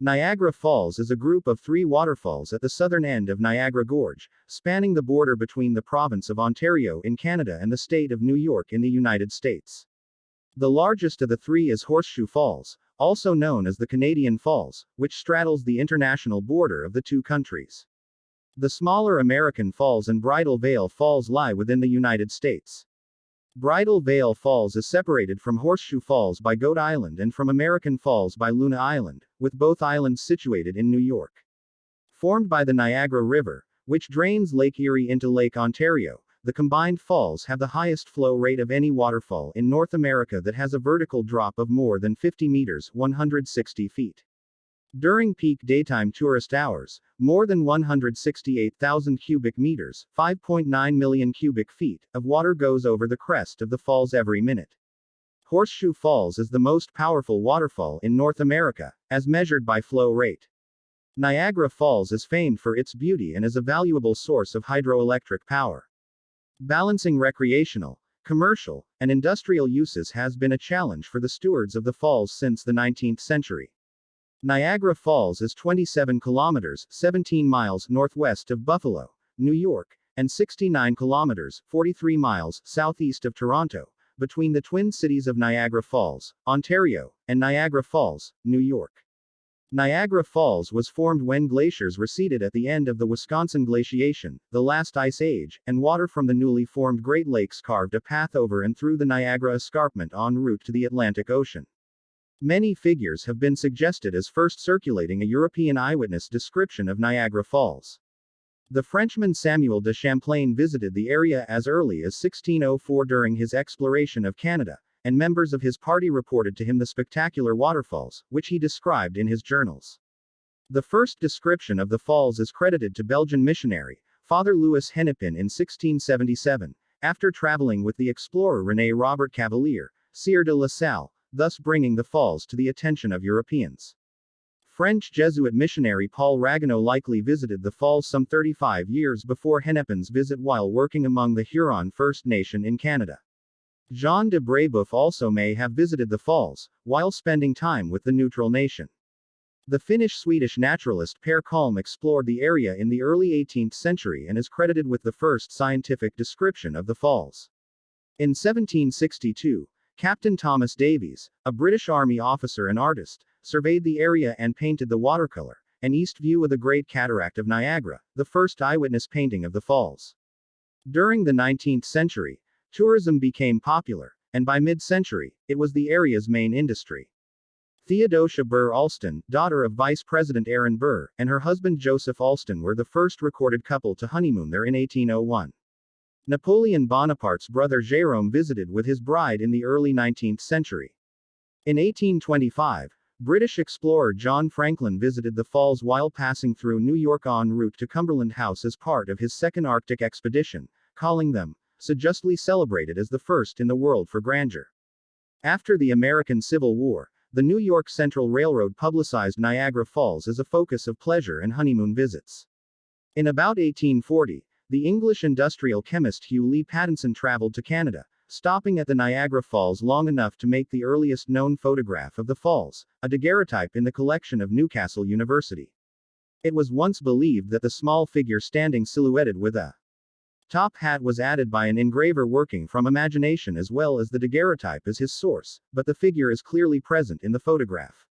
Niagara Falls is a group of three waterfalls at the southern end of Niagara Gorge, spanning the border between the province of Ontario in Canada and the state of New York in the United States. The largest of the three is Horseshoe Falls, also known as the Canadian Falls, which straddles the international border of the two countries. The smaller American Falls and Bridal Veil Falls lie within the United States. Bridal Veil Falls is separated from Horseshoe Falls by Goat Island and from American Falls by Luna Island, with both islands situated in New York. Formed by the Niagara River, which drains Lake Erie into Lake Ontario, the combined falls have the highest flow rate of any waterfall in North America that has a vertical drop of more than 50 meters, 160 feet. During peak daytime tourist hours, more than 168,000 cubic meters, 5.9 million cubic feet, of water goes over the crest of the falls every minute. Horseshoe Falls is the most powerful waterfall in North America, as measured by flow rate. Niagara Falls is famed for its beauty and is a valuable source of hydroelectric power. Balancing recreational, commercial, and industrial uses has been a challenge for the stewards of the falls since the 19th century. Niagara Falls is 27 kilometers, 17 miles northwest of Buffalo, New York, and 69 kilometers, 43 miles southeast of Toronto, between the twin cities of Niagara Falls, Ontario, and Niagara Falls, New York. Niagara Falls was formed when glaciers receded at the end of the Wisconsin Glaciation, the last ice age, and water from the newly formed Great Lakes carved a path over and through the Niagara Escarpment en route to the Atlantic Ocean. Many figures have been suggested as first circulating a European eyewitness description of Niagara Falls. The Frenchman Samuel de Champlain visited the area as early as 1604 during his exploration of Canada, and members of his party reported to him the spectacular waterfalls, which he described in his journals. The first description of the falls is credited to Belgian missionary, Father Louis Hennepin in 1677, after traveling with the explorer René Robert Cavelier, Sieur de La Salle, thus bringing the falls to the attention of Europeans. French Jesuit missionary Paul Ragueneau likely visited the falls some 35 years before Hennepin's visit while working among the Huron First Nation in Canada. Jean de Brébeuf also may have visited the falls, while spending time with the neutral nation. The Finnish-Swedish naturalist Per Kalm explored the area in the early 18th century and is credited with the first scientific description of the falls. In 1762, Captain Thomas Davies, a British Army officer and artist, surveyed the area and painted the watercolor, An East View of the Great Cataract of Niagara, the first eyewitness painting of the falls. During the 19th century, tourism became popular, and by mid-century, it was the area's main industry. Theodosia Burr Alston, daughter of Vice President Aaron Burr, and her husband Joseph Alston were the first recorded couple to honeymoon there in 1801. Napoleon Bonaparte's brother Jérôme visited with his bride in the early 19th century. In 1825, British explorer John Franklin visited the falls while passing through New York en route to Cumberland House as part of his second Arctic expedition, calling them, so justly celebrated as the first in the world for grandeur. After the American Civil War, the New York Central Railroad publicized Niagara Falls as a focus of pleasure and honeymoon visits. In about 1840, the English industrial chemist Hugh Lee Pattinson traveled to Canada, stopping at the Niagara Falls long enough to make the earliest known photograph of the falls, a daguerreotype in the collection of Newcastle University. It was once believed that the small figure standing silhouetted with a top hat was added by an engraver working from imagination as well as the daguerreotype as his source, but the figure is clearly present in the photograph.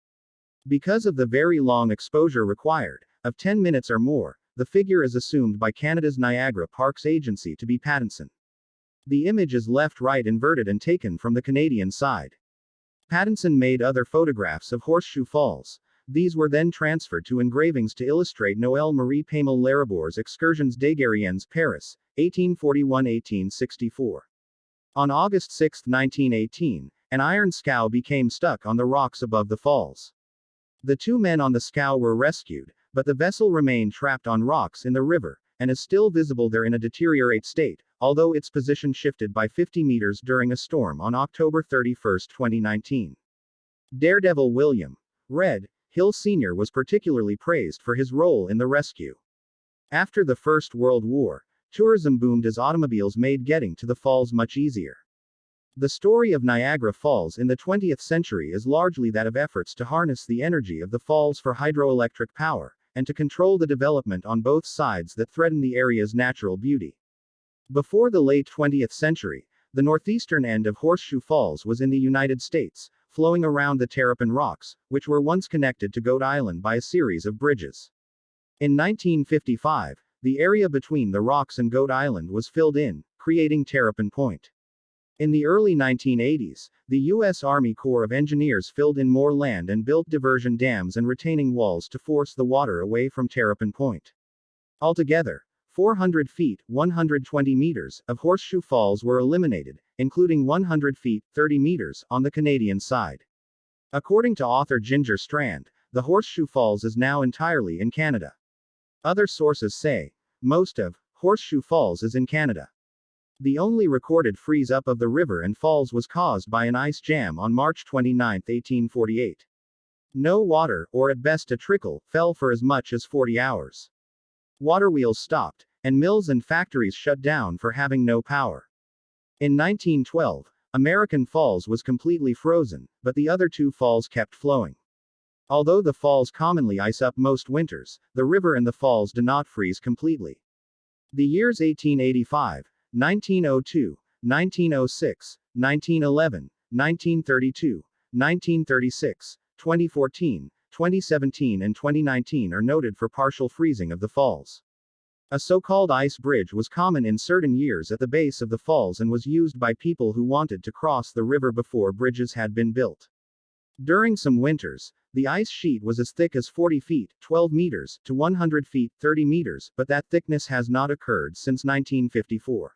Because of the very long exposure required, of 10 minutes or more, the figure is assumed by Canada's Niagara Parks Agency to be Pattinson. The image is left-right inverted and taken from the Canadian side. Pattinson made other photographs of Horseshoe Falls. These were then transferred to engravings to illustrate Noël Marie Paimel Larabour's Excursions d'Aigueriens, Paris, 1841-1864. On August 6, 1918, an iron scow became stuck on the rocks above the falls. The two men on the scow were rescued, but the vessel remained trapped on rocks in the river, and is still visible there in a deteriorate state, although its position shifted by 50 meters during a storm on October 31, 2019. Daredevil William Red Hill Sr. was particularly praised for his role in the rescue. After the First World War, tourism boomed as automobiles made getting to the falls much easier. The story of Niagara Falls in the 20th century is largely that of efforts to harness the energy of the falls for hydroelectric power, and to control the development on both sides that threaten the area's natural beauty. Before the late 20th century, the northeastern end of Horseshoe Falls was in the United States, flowing around the Terrapin Rocks, which were once connected to Goat Island by a series of bridges. In 1955, the area between the rocks and Goat Island was filled in, creating Terrapin Point. In the early 1980s, the U.S. Army Corps of Engineers filled in more land and built diversion dams and retaining walls to force the water away from Terrapin Point. Altogether, 400 feet, 120 meters, of Horseshoe Falls were eliminated, including 100 feet, 30 meters, on the Canadian side. According to author Ginger Strand, the Horseshoe Falls is now entirely in Canada. Other sources say, most of Horseshoe Falls is in Canada. The only recorded freeze-up of the river and falls was caused by an ice jam on March 29, 1848. No water, or at best a trickle, fell for as much as 40 hours. Waterwheels stopped, and mills and factories shut down for having no power. In 1912, American Falls was completely frozen, but the other two falls kept flowing. Although the falls commonly ice up most winters, the river and the falls do not freeze completely. The years 1885, 1902, 1906, 1911, 1932, 1936, 2014, 2017 and 2019 are noted for partial freezing of the falls. A so-called ice bridge was common in certain years at the base of the falls and was used by people who wanted to cross the river before bridges had been built. During some winters, the ice sheet was as thick as 40 feet, 12 meters, to 100 feet, 30 meters, but that thickness has not occurred since 1954.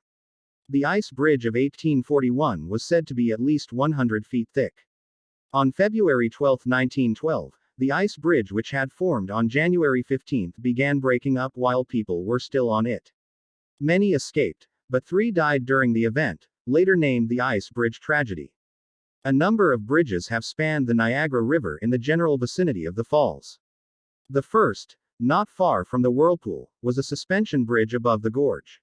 The ice bridge of 1841 was said to be at least 100 feet thick. On February 12, 1912, the ice bridge which had formed on January 15 began breaking up while people were still on it. Many escaped, but 3 died during the event, later named the Ice Bridge Tragedy. A number of bridges have spanned the Niagara River in the general vicinity of the falls. The first, not far from the whirlpool, was a suspension bridge above the gorge.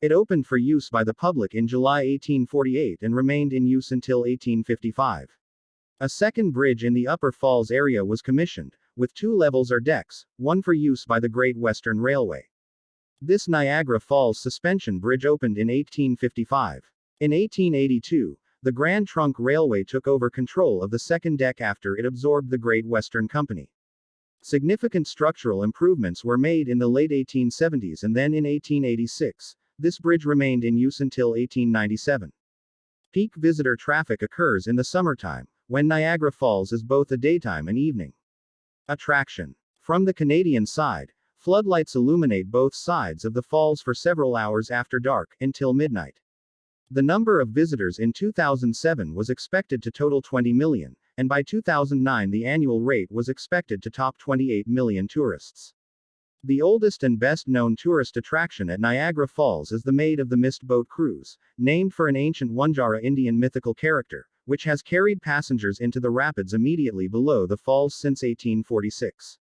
It opened for use by the public in July 1848 and remained in use until 1855. A second bridge in the Upper Falls area was commissioned, with 2 levels or decks, one for use by the Great Western Railway. This Niagara Falls suspension bridge opened in 1855. In 1882, the Grand Trunk Railway took over control of the second deck after it absorbed the Great Western Company. Significant structural improvements were made in the late 1870s and then in 1886, this bridge remained in use until 1897. Peak visitor traffic occurs in the summertime, when Niagara Falls is both a daytime and evening attraction. From the Canadian side, floodlights illuminate both sides of the falls for several hours after dark, until midnight. The number of visitors in 2007 was expected to total 20 million, and by 2009 the annual rate was expected to top 28 million tourists. The oldest and best-known tourist attraction at Niagara Falls is the Maid of the Mist boat cruise, named for an ancient Wandjara Indian mythical character, which has carried passengers into the rapids immediately below the falls since 1846.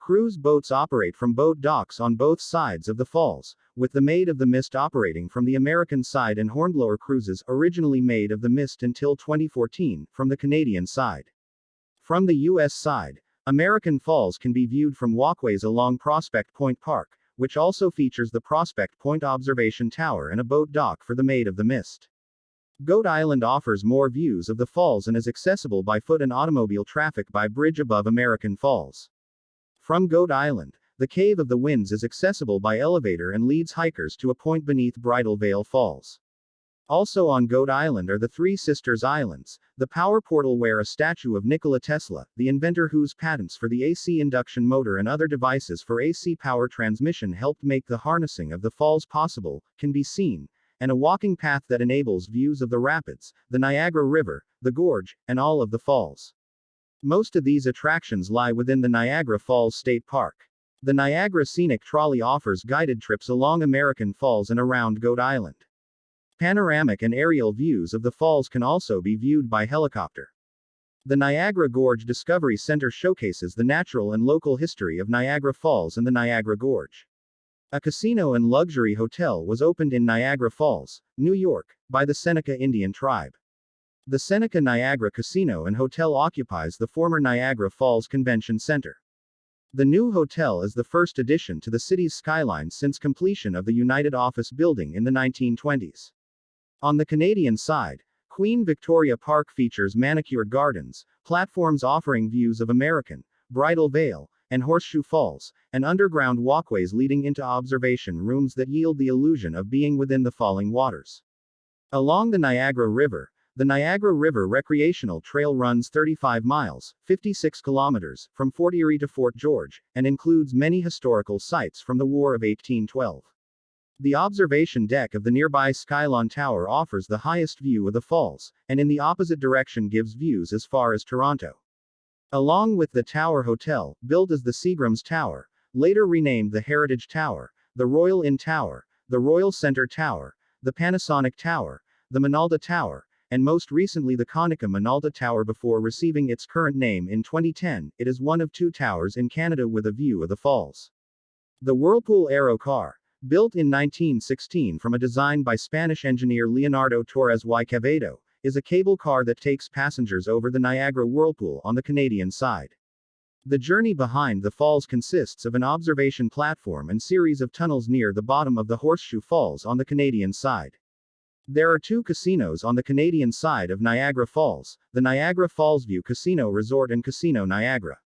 Cruise boats operate from boat docks on both sides of the falls, with the Maid of the Mist operating from the American side and Hornblower Cruises, originally Maid of the Mist until 2014, from the Canadian side. From the U.S. side, American Falls can be viewed from walkways along Prospect Point Park, which also features the Prospect Point Observation Tower and a boat dock for the Maid of the Mist. Goat Island offers more views of the falls and is accessible by foot and automobile traffic by bridge above American Falls. From Goat Island, the Cave of the Winds is accessible by elevator and leads hikers to a point beneath Bridal Veil Falls. Also on Goat Island are the Three Sisters Islands, the power portal where a statue of Nikola Tesla, the inventor whose patents for the AC induction motor and other devices for AC power transmission helped make the harnessing of the falls possible, can be seen, and a walking path that enables views of the rapids, the Niagara River, the gorge, and all of the falls. Most of these attractions lie within the Niagara Falls State Park. The Niagara Scenic Trolley offers guided trips along American Falls and around Goat Island. Panoramic and aerial views of the falls can also be viewed by helicopter. The Niagara Gorge Discovery Center showcases the natural and local history of Niagara Falls and the Niagara Gorge. A casino and luxury hotel was opened in Niagara Falls, New York, by the Seneca Indian tribe. The Seneca Niagara Casino and Hotel occupies the former Niagara Falls Convention Center. The new hotel is the first addition to the city's skyline since completion of the United Office Building in the 1920s. On the Canadian side, Queen Victoria Park features manicured gardens, platforms offering views of American, Bridal Veil, and Horseshoe Falls, and underground walkways leading into observation rooms that yield the illusion of being within the falling waters. Along the Niagara River Recreational Trail runs 35 miles, 56 kilometers, from Fort Erie to Fort George, and includes many historical sites from the War of 1812. The observation deck of the nearby Skylon Tower offers the highest view of the falls, and in the opposite direction gives views as far as Toronto. Along with the Tower Hotel, built as the Seagram's Tower, later renamed the Heritage Tower, the Royal Inn Tower, the Royal Centre Tower, the Panasonic Tower, the Minalda Tower, and most recently the Konica Minalda Tower before receiving its current name in 2010, it is one of two towers in Canada with a view of the falls. The Whirlpool Aero car, built in 1916 from a design by Spanish engineer Leonardo Torres y Quevedo, is a cable car that takes passengers over the Niagara Whirlpool on the Canadian side. The journey behind the falls consists of an observation platform and series of tunnels near the bottom of the Horseshoe Falls on the Canadian side. There are two casinos on the Canadian side of Niagara Falls, the Niagara Falls View Casino Resort and Casino Niagara.